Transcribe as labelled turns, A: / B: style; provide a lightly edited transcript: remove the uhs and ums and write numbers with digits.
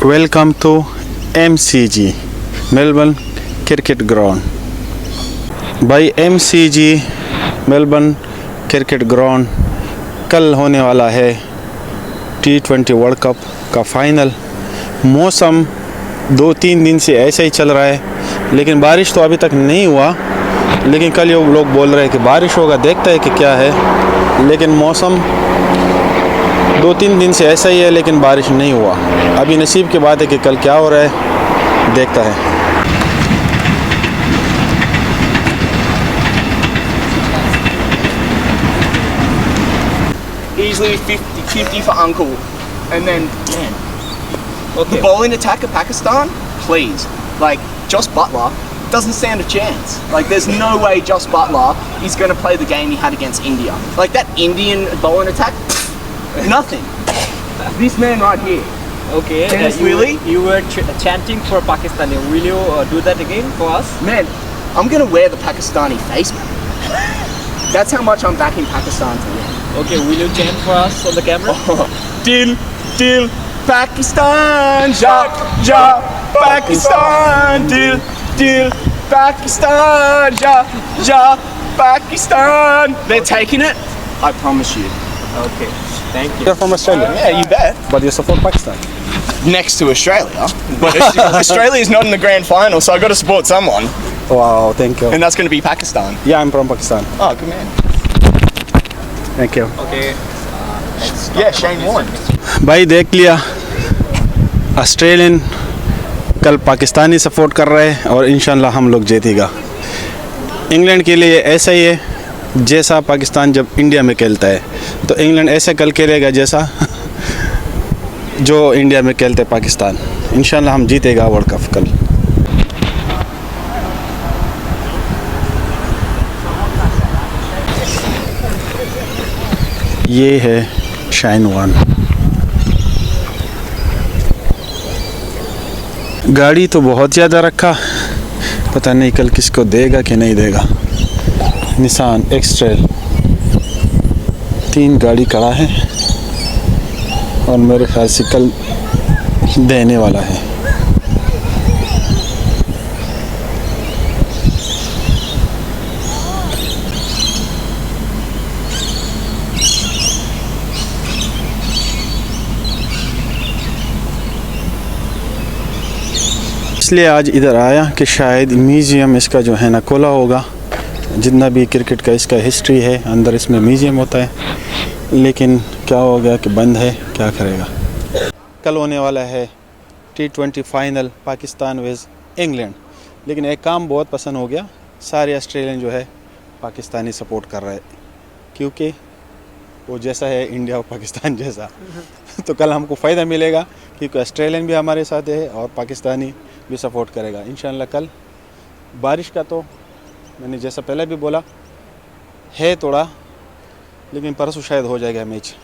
A: Welcome to MCG Melbourne cricket ground. भाई MCG Melbourne cricket ground कल होने वाला है T20 वर्ल्ड कप का फाइनल। मौसम 2-3 दिन से ऐसा ही चल रहा है, लेकिन बारिश तो अभी तक नहीं हुआ। लेकिन कल ये लोग बोल रहे हैं कि बारिश होगा, देखते हैं कि क्या है। लेकिन मौसम 2-3 दिन से ऐसा ही है, लेकिन बारिश नहीं हुआ। अभी नसीब की बात है कि कल क्या हो रहा है, देखता है।
B: Easily 50 for Uncle, and then man, the bowling attack of Pakistan, please, like Josh Butler doesn't stand a chance. Like there's no way Josh Butler is going to play the game he had against India. Like that Indian bowling attack, nothing. This man right here.
C: Okay,
B: Really?
C: you were chanting for Pakistani. Will you do that again for us?
B: Man, I'm going to wear the Pakistani face, man. That's how much I'm backing Pakistan to win.
C: Okay, will you chant for us on the camera?
B: Dil, Pakistan, ja, Pakistan, dil, Pakistan, ja, Pakistan. They're taking it, I promise you.
C: Okay, thank you.
A: You're from Australia,
B: Yeah, you bet.
A: but you support Pakistan.
B: Next to Australia. But Australia's not in the grand final, so I've got to support someone.
A: Wow, thank you.
B: And that's going to be Pakistan.
A: Yeah, I'm from Pakistan.
B: Oh, good man.
A: Thank you.
C: Okay.
B: Yeah, Shane Warne.
A: भाई देख लिया, Australian कल Pakistani support कर रहे हैं और इंशाल्लाह हम लोग जीतेगा। इंग्लैंड के लिए ऐसा ही है, जैसा पाकिस्तान जब इंडिया में खेलता है तो इंग्लैंड ऐसे कल खेलेगा जैसा जो इंडिया में खेलते पाकिस्तान। इंशाल्लाह हम जीतेगा वर्ल्ड कप कल। ये है शाइन वन। गाड़ी तो बहुत ज़्यादा रखा, पता नहीं कल किसको देगा कि नहीं देगा। निसान एक्सट्रेल 3 गाड़ी खड़ा है और मेरे ख्याल से कल देने वाला है। इसलिए आज इधर आया कि शायद म्यूज़ियम इसका जो है ना खोला होगा। जितना भी क्रिकेट का इसका हिस्ट्री है, अंदर इसमें म्यूज़ियम होता है, लेकिन क्या हो गया कि बंद है, क्या करेगा। कल होने वाला है T20 final Pakistan versus England. लेकिन एक काम बहुत पसंद हो गया, सारे ऑस्ट्रेलियन जो है पाकिस्तानी सपोर्ट कर रहे हैं, क्योंकि वो जैसा है इंडिया और पाकिस्तान जैसा। तो कल हमको फ़ायदा मिलेगा, क्योंकि ऑस्ट्रेलियन भी हमारे साथ है और पाकिस्तानी भी सपोर्ट करेगा इंशाल्लाह। कल बारिश का तो मैंने जैसा पहले भी बोला है थोड़ा, लेकिन परसों शायद हो जाएगा मैच।